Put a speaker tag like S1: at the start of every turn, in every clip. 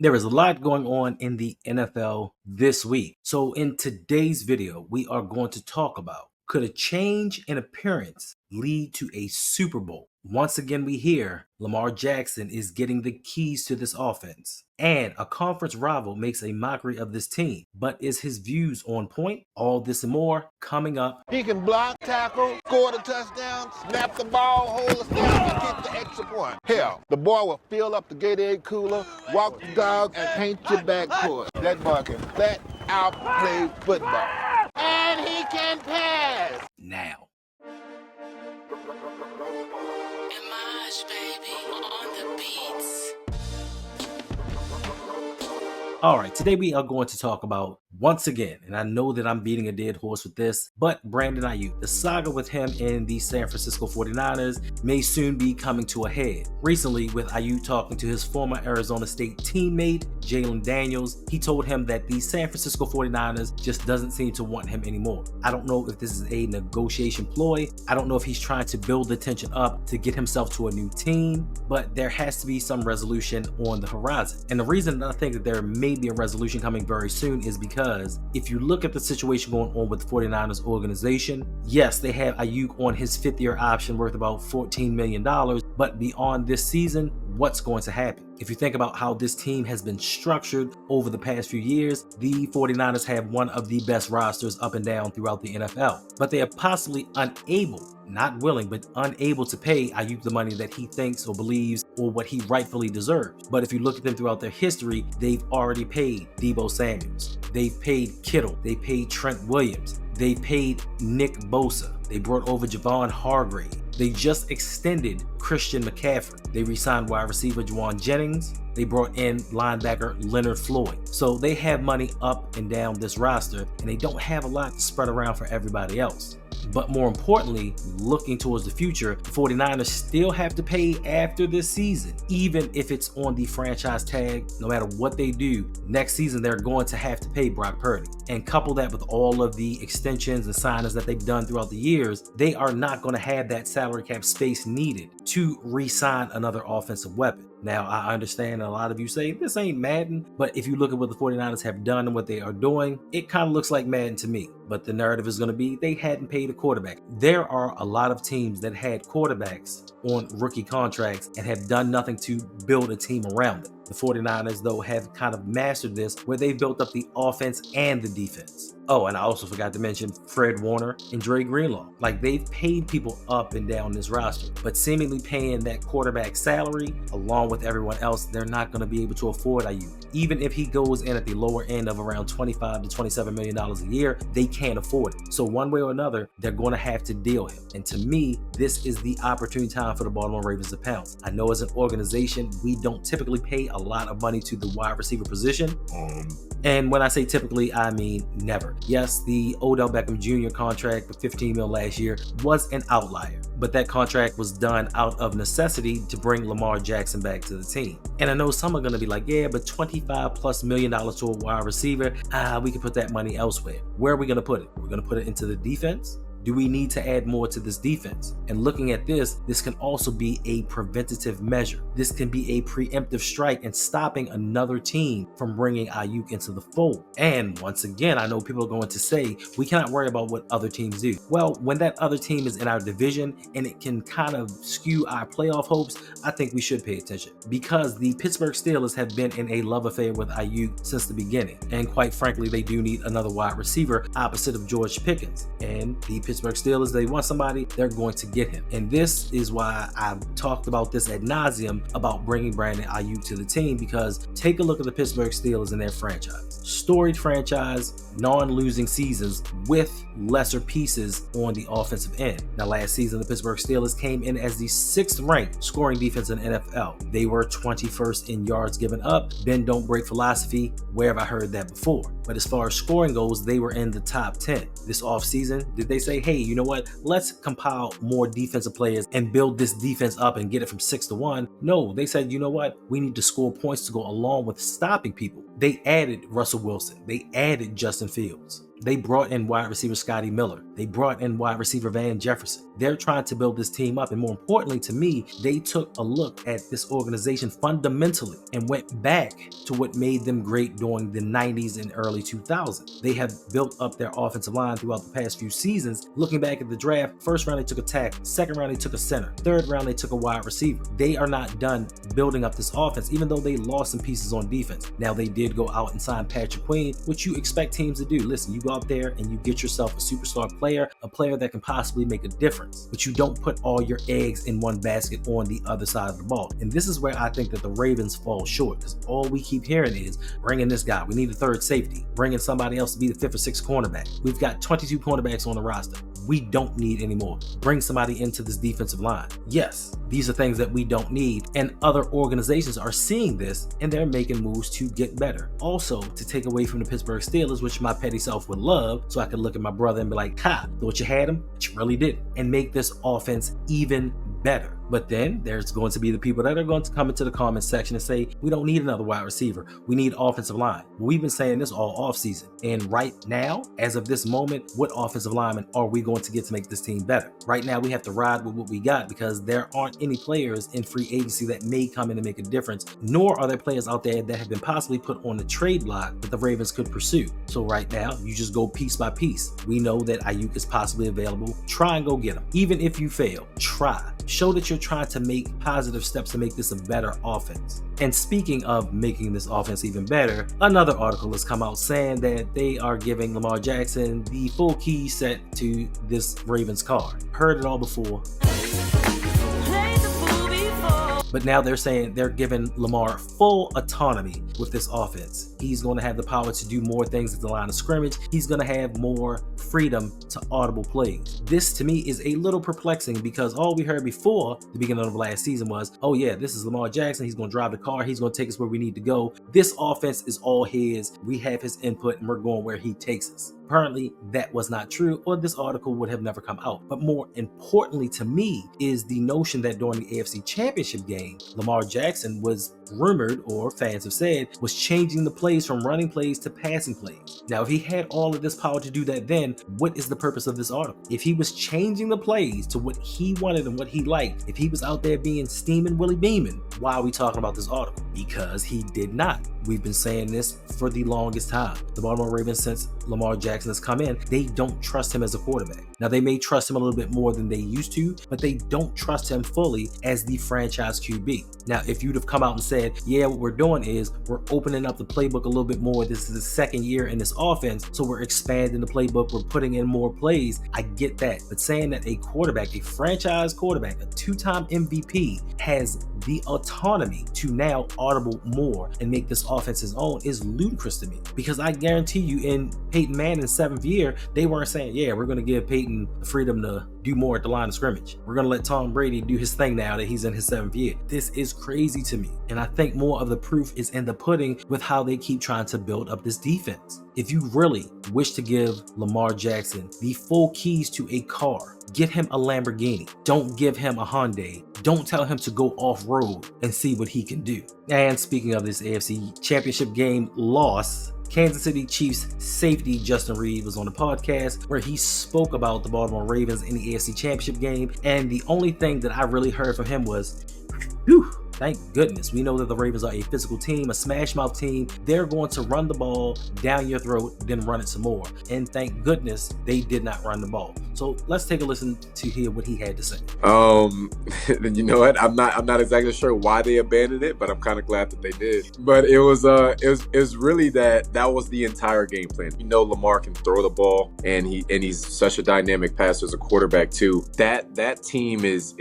S1: There is a lot going on in the NFL this week. So in today's video, we are going to talk about, could a change in appearance lead to a Super Bowl? Once again, we hear Lamar Jackson is getting the keys to this offense. And a conference rival makes a mockery of this team. But is his views on point? All this and more coming up.
S2: He can block, tackle, score the touchdown, snap the ball, hold the snap, and kick the extra point. Hell, the boy will fill up the Gatorade cooler, walk the dog, and paint your backboard. That boy can flat out play football. And he can pass.
S1: Now.
S3: Image, baby, on the beats.
S1: All right, today we are going to talk about, once again, and I know that I'm beating a dead horse with this, but Brandon Ayuk. The saga with him in the San Francisco 49ers may soon be coming to a head. Recently, with Ayuk talking to his former Arizona State teammate, Jalen Daniels, he told him that the San Francisco 49ers just doesn't seem to want him anymore. I don't know if this is a negotiation ploy. I don't know if he's trying to build the tension up to get himself to a new team, but there has to be some resolution on the horizon. And the reason that I think that there may be a resolution coming very soon is because if you look at the situation going on with the 49ers organization, yes, they have Ayuk on his fifth-year option worth about $14 million, but beyond this season, what's going to happen? If you think about how this team has been structured over the past few years, the 49ers have one of the best rosters up and down throughout the NFL, but they are possibly unable, not willing, but unable to pay Ayuk the money that he thinks or believes or what he rightfully deserves. But if you look at them throughout their history, they've already paid Deebo Samuels. They've paid Kittle. They paid Trent Williams. They paid Nick Bosa. They brought over Javon Hargrave. They just extended Christian McCaffrey. They re-signed wide receiver Juwan Jennings. They brought in linebacker Leonard Floyd. So they have money up and down this roster, and they don't have a lot to spread around for everybody else. But more importantly, looking towards the future, the 49ers still have to pay after this season. Even if it's on the franchise tag, no matter what they do, next season they're going to have to pay Brock Purdy. And couple that with all of the extensions and signings that they've done throughout the years, they are not going to have that salary cap space needed to re-sign another offensive weapon. Now, I understand a lot of you say, this ain't Madden, but if you look at what the 49ers have done and what they are doing, it kind of looks like Madden to me. But the narrative is going to be they hadn't paid a quarterback. There are a lot of teams that had quarterbacks on rookie contracts and have done nothing to build a team around them. The 49ers, though, have kind of mastered this where they've built up the offense and the defense. Oh, and I also forgot to mention Fred Warner and Dre Greenlaw. Like, they've paid people up and down this roster, but seemingly paying that quarterback salary along with everyone else, they're not going to be able to afford Ayuk. Even if he goes in at the lower end of around $25 to $27 million a year, they can't afford it. So one way or another, they're going to have to deal him. And to me, this is the opportune time for the Baltimore Ravens to pounce. I know as an organization, we don't typically pay a lot of money to the wide receiver position. And when I say typically, I mean never. Yes, the Odell Beckham Jr. contract with $15 million last year was an outlier, but that contract was done out of necessity to bring Lamar Jackson back to the team. And I know some are going to be like, yeah, but $25+ million to a wide receiver, we can put that money elsewhere. Where are we going to put it? We're going to put it into the defense? Do we need to add more to this defense? And looking at this can also be a preventative measure. This can be a preemptive strike and stopping another team from bringing Ayuk into the fold. And once again, I know people are going to say, we cannot worry about what other teams do. Well, when that other team is in our division and it can kind of skew our playoff hopes, I think we should pay attention. Because the Pittsburgh Steelers have been in a love affair with Ayuk since the beginning. And quite frankly, they do need another wide receiver opposite of George Pickens. And the Pittsburgh Steelers, they want somebody, they're going to get him. And this is why I've talked about this ad nauseum about bringing Brandon Ayuk to the team, because take a look at the Pittsburgh Steelers and their franchise. Storied franchise, non-losing seasons with lesser pieces on the offensive end. Now, last season, the Pittsburgh Steelers came in as the 6th ranked scoring defense in the NFL. They were 21st in yards given up. Bend don't break philosophy. Where have I heard that before? But as far as scoring goes, they were in the top 10. This offseason, did they say, hey, you know what? Let's compile more defensive players and build this defense up and get it from 6 to 1. No, they said, you know what? We need to score points to go along with stopping people. They added Russell Wilson. They added Justin Fields. They brought in wide receiver Scotty Miller. They brought in wide receiver Van Jefferson. They're trying to build this team up. And more importantly to me, they took a look at this organization fundamentally and went back to what made them great during the 90s and early 2000s. They have built up their offensive line throughout the past few seasons. Looking back at the draft, first round they took a tackle, second round they took a center, third round they took a wide receiver. They are not done building up this offense, even though they lost some pieces on defense. Now they did go out and sign Patrick Queen, which you expect teams to do. Listen, you go out there and you get yourself a superstar player, a player that can possibly make a difference, but you don't put all your eggs in one basket on the other side of the ball. And this is where I think that the Ravens fall short, because all we keep hearing is bringing this guy. We need a third safety, bringing somebody else to be the fifth or sixth cornerback. We've got 22 cornerbacks on the roster. We don't need any more. Bring somebody into this defensive line. Yes, these are things that we don't need, and other organizations are seeing this and they're making moves to get better. Also, to take away from the Pittsburgh Steelers, which my petty self would love, so I could look at my brother and be like, ha, thought you had him, but you really didn't, and make this offense even better. But then there's going to be the people that are going to come into the comment section and say, we don't need another wide receiver. We need offensive line. We've been saying this all offseason. And right now, as of this moment, what offensive lineman are we going to get to make this team better? Right now, we have to ride with what we got because there aren't any players in free agency that may come in and make a difference, nor are there players out there that have been possibly put on the trade block that the Ravens could pursue. So right now, you just go piece by piece. We know that Ayuk is possibly available. Try and go get him. Even if you fail, try. Show that you're trying to make positive steps to make this a better offense. And speaking of making this offense even better, another article has come out saying that they are giving Lamar Jackson the full key set to this Ravens car. Heard it all before. But now they're saying they're giving Lamar full autonomy with this offense. He's going to have the power to do more things at the line of scrimmage. He's going to have more freedom to audible plays. This to me is a little perplexing because all we heard before the beginning of last season was, oh yeah, this is Lamar Jackson. He's going to drive the car. He's going to take us where we need to go. This offense is all his. We have his input and we're going where he takes us. Apparently that was not true, or this article would have never come out. But more importantly to me is the notion that during the AFC Championship game, Lamar Jackson was rumored, or fans have said, was changing the plays from running plays to passing plays. Now, if he had all of this power to do that then, what is the purpose of this article? If he was changing the plays to what he wanted and what he liked, if he was out there being steaming Willie Beeman, why are we talking about this article? Because he did not. We've been saying this for the longest time. The Baltimore Ravens, since Lamar Jackson has come in, they don't trust him as a quarterback. Now, they may trust him a little bit more than they used to, but they don't trust him fully as the franchise QB. Now, if you'd have come out and said, yeah, what we're doing is we're opening up the playbook a little bit more. This is the second year in this offense, so we're expanding the playbook. We're putting in more plays. I get that. But saying that a quarterback, a franchise quarterback, a two-time MVP has the autonomy to now audible more and make this offense his own is ludicrous to me. Because I guarantee you in Peyton Manning's 7th year, they weren't saying, yeah, we're going to give Peyton the freedom to do more at the line of scrimmage. We're going to let Tom Brady do his thing now that he's in his 7th year. This is crazy to me. And I think more of the proof is in the pudding with how they keep trying to build up this defense. If you really wish to give Lamar Jackson the full keys to a car, get him a Lamborghini. Don't give him a Hyundai. Don't tell him to go off-road and see what he can do. And speaking of this AFC Championship game loss, Kansas City Chiefs safety Justin Reid was on the podcast where he spoke about the Baltimore Ravens in the AFC Championship game. And the only thing that I really heard from him was, whew, thank goodness. We know that the Ravens are a physical team, a smash mouth team. They're going to run the ball down your throat, then run it some more. And thank goodness they did not run the ball. So let's take a listen to hear what he had to say.
S4: You know what? I'm not exactly sure why they abandoned it, but I'm kind of glad that they did. But it was really that was the entire game plan. You know, Lamar can throw the ball, and he's such a dynamic passer as a quarterback too. That team is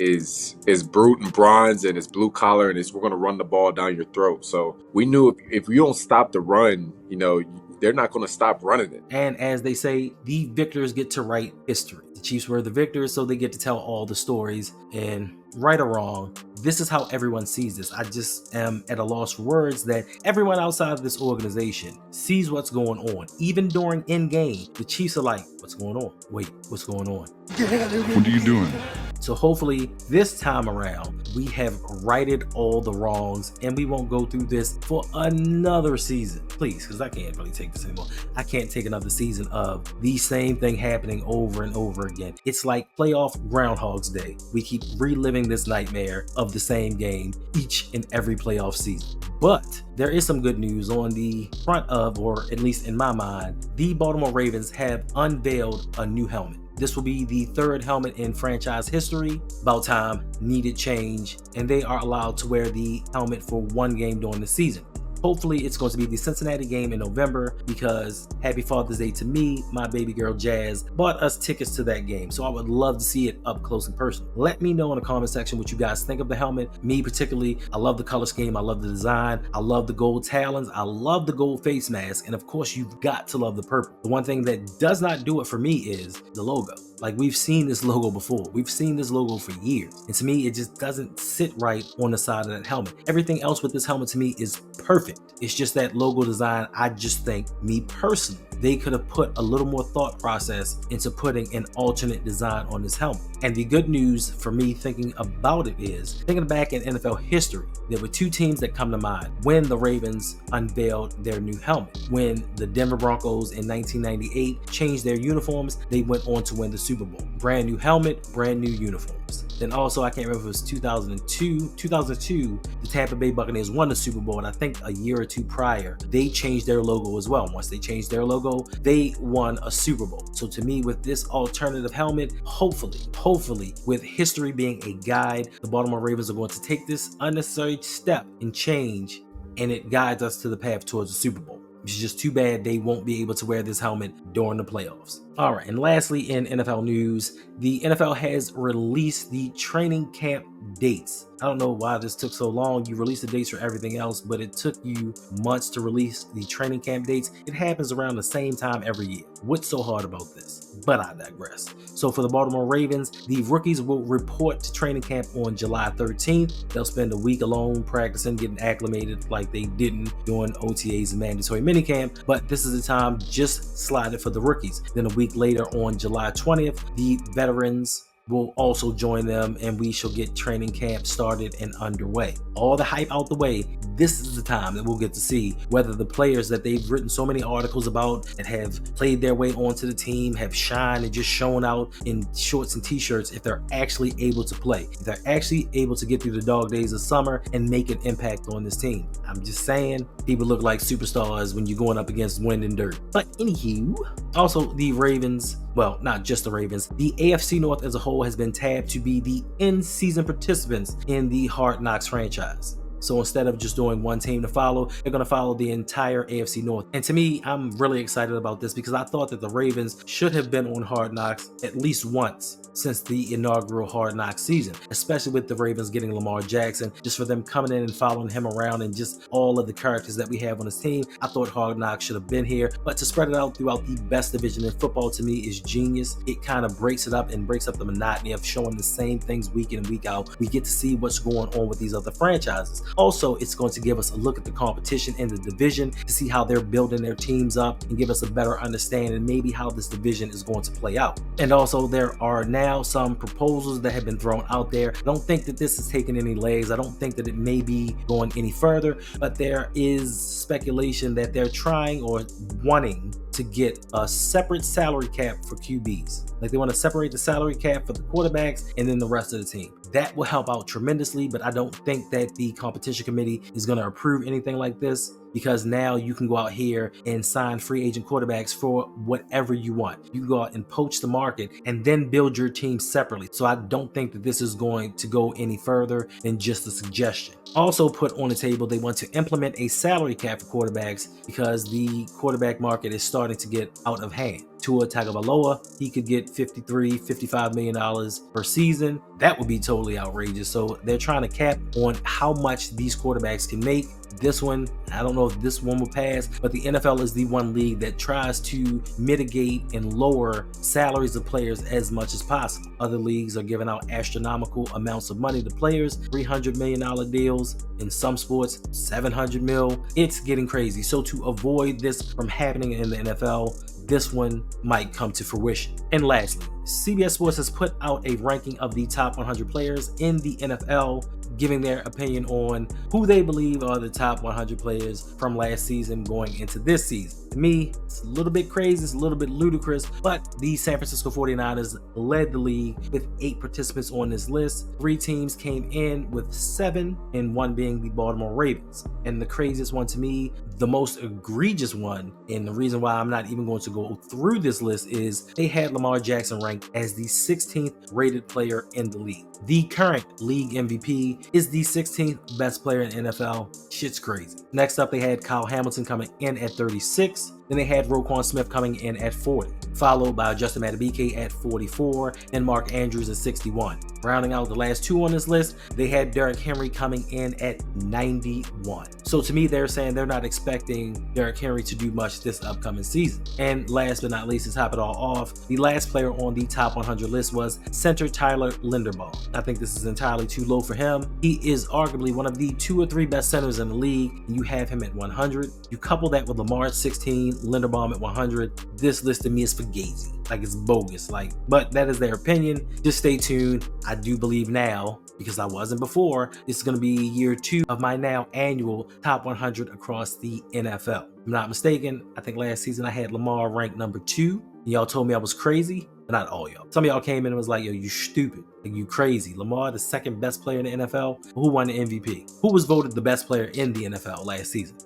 S4: brute and bronze, and it's blue collar, and we're going to run the ball down your throat. So we knew if you don't stop the run, you know, they're not going to stop running it.
S1: And as they say, the victors get to write history. The Chiefs were the victors, so they get to tell all the stories. And right or wrong, this is how everyone sees this. I just am at a loss for words that everyone outside of this organization sees what's going on. Even during in-game, the Chiefs are like, what's going on? Wait, what's going on?
S5: What are you doing?
S1: So hopefully this time around, we have righted all the wrongs and we won't go through this for another season. Please, because I can't really take this anymore. I can't take another season of the same thing happening over and over again. It's like playoff Groundhog's Day. We keep reliving this nightmare of the same game each and every playoff season. But there is some good news on the front of, or at least in my mind, the Baltimore Ravens have unveiled a new helmet. This will be the third helmet in franchise history. About time, needed change, and they are allowed to wear the helmet for one game during the season. Hopefully it's going to be the Cincinnati game in November, because happy Father's Day to me, my baby girl Jazz bought us tickets to that game, so I would love to see it up close and personal. Let me know in the comment section what you guys think of the helmet. Me particularly, I love the color scheme, I love the design, I love the gold talons, I love the gold face mask, and of course you've got to love the purple. The one thing that does not do it for me is the logo. Like, we've seen this logo before. We've seen this logo for years. And to me, it just doesn't sit right on the side of that helmet. Everything else with this helmet to me is perfect. It's just that logo design, I just think, me personally, they could have put a little more thought process into putting an alternate design on this helmet. And the good news for me thinking about it is, thinking back in NFL history, there were two teams that come to mind when the Ravens unveiled their new helmet. When the Denver Broncos in 1998 changed their uniforms, they went on to win the Super Bowl. Brand new helmet, brand new uniforms. Then also, I can't remember if it was 2002, the Tampa Bay Buccaneers won the Super Bowl, and I think a year or two prior, they changed their logo as well. Once they changed their logo, they won a Super Bowl. So to me, with this alternative helmet, hopefully, with history being a guide, the Baltimore Ravens are going to take this unnecessary step and change, and it guides us to the path towards the Super Bowl. It's just too bad they won't be able to wear this helmet during the playoffs. All right, and lastly, in NFL news, the NFL has released the training camp dates. I don't know why this took so long. You released the dates for everything else, but it took you months to release the training camp dates. It happens around the same time every year. What's so hard about this? But I digress. So for the Baltimore Ravens, the rookies will report to training camp on July 13th. They'll spend a week alone practicing, getting acclimated like they didn't during OTAs and mandatory minicamp. But this is the time just slotted for the rookies. Then a week later on July 20th, the veterans will also join them, and we shall get training camp started and underway. All the hype out the way, this is the time that we'll get to see whether the players that they've written so many articles about and have played their way onto the team, have shined and just shown out in shorts and t-shirts, if they're actually able to play, if they're actually able to get through the dog days of summer and make an impact on this team. I'm just saying, people look like superstars when you're going up against wind and dirt. But anywho, also the Ravens, well, not just the Ravens, the AFC North as a whole has been tabbed to be the in-season participants in the Hard Knocks franchise. So instead of just doing one team to follow, they're going to follow the entire AFC North. And to me, I'm really excited about this because I thought that the Ravens should have been on Hard Knocks at least once since the inaugural Hard Knocks season, especially with the Ravens getting Lamar Jackson, just for them coming in and following him around and just all of the characters that we have on this team. I thought Hard Knocks should have been here, but to spread it out throughout the best division in football to me is genius. It kind of breaks it up and breaks up the monotony of showing the same things week in and week out. We get to see what's going on with these other franchises. Also, it's going to give us a look at the competition in the division to see how they're building their teams up and give us a better understanding maybe how this division is going to play out. And also, there are now some proposals that have been thrown out there. I don't think that this is taking any legs. I don't think that it may be going any further, but there is speculation that they're trying or wanting to get a separate salary cap for QBs. Like, they want to separate the salary cap for the quarterbacks and then the rest of the team. That will help out tremendously, but I don't think that the competition committee is going to approve anything like this, because now you can go out here and sign free agent quarterbacks for whatever you want. You can go out and poach the market and then build your team separately. So I don't think that this is going to go any further than just a suggestion. Also put on the table, they want to implement a salary cap for quarterbacks because the quarterback market is starting to get out of hand. Tua Tagovailoa, he could get $53-55 million per season. That would be totally outrageous. So they're trying to cap on how much these quarterbacks can make. This one, I don't know if this one will pass, but the NFL is the one league that tries to mitigate and lower salaries of players as much as possible. Other leagues are giving out astronomical amounts of money to players, $300 million deals, in some sports, $700 million. It's getting crazy. So to avoid this from happening in the NFL, this one might come to fruition. And lastly, CBS Sports has put out a ranking of the top 100 players in the NFL, giving their opinion on who they believe are the top 100 players from last season going into this season. To me, it's a little bit crazy, it's a little bit ludicrous, but the San Francisco 49ers led the league with 8 participants on this list. 3 teams came in with 7, and 1 being the Baltimore Ravens. And the craziest one to me, the most egregious one, and the reason why I'm not even going to go through this list, is they had Lamar Jackson ranked as the 16th rated player in the league. The current league MVP is the 16th best player in NFL. Shit's crazy. Next up, they had Kyle Hamilton coming in at 36. Then they had Roquan Smith coming in at 40, followed by Justin Madubuike at 44 and Mark Andrews at 61. Rounding out the last 2 on this list, they had Derrick Henry coming in at 91. So to me, they're saying they're not expecting Derrick Henry to do much this upcoming season. And last but not least, to top it all off, the last player on the top 100 list was center Tyler Linderbaum. I think this is entirely too low for him. He is arguably one of the 2 or 3 best centers in the league, and you have him at 100. You couple that with Lamar at 16, Linderbaum at 100. This list to me is fugazi. Like, it's bogus. But that is their opinion. Just stay tuned. I do believe now, because I wasn't before, this is going to be year 2 of my now annual top 100 across the NFL. If I'm not mistaken, I think last season I had Lamar ranked number 2. Y'all told me I was crazy, but not all y'all. Some of y'all came in and was like, yo, you stupid. Like, you crazy. Lamar, the second best player in the NFL. Who won the MVP? Who was voted the best player in the NFL last season?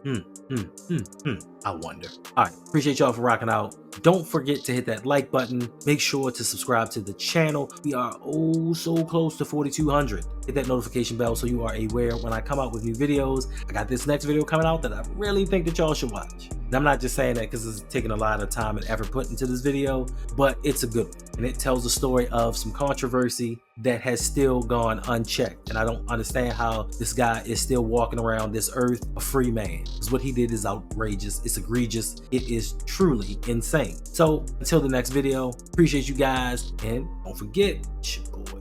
S1: I wonder. All right. Appreciate y'all for rocking out. Don't forget to hit that like button. Make sure to subscribe to the channel. We are oh so close to 4,200. Hit that notification bell so you are aware when I come out with new videos. I got this next video coming out that I really think that y'all should watch. And I'm not just saying that because it's taking a lot of time and effort put into this video, but it's a good one. And it tells the story of some controversy that has still gone unchecked. And I don't understand how this guy is still walking around this earth a free man, because what he did is outrageous. It's egregious. It is truly insane. So until the next video, appreciate you guys, and don't forget, it's your boy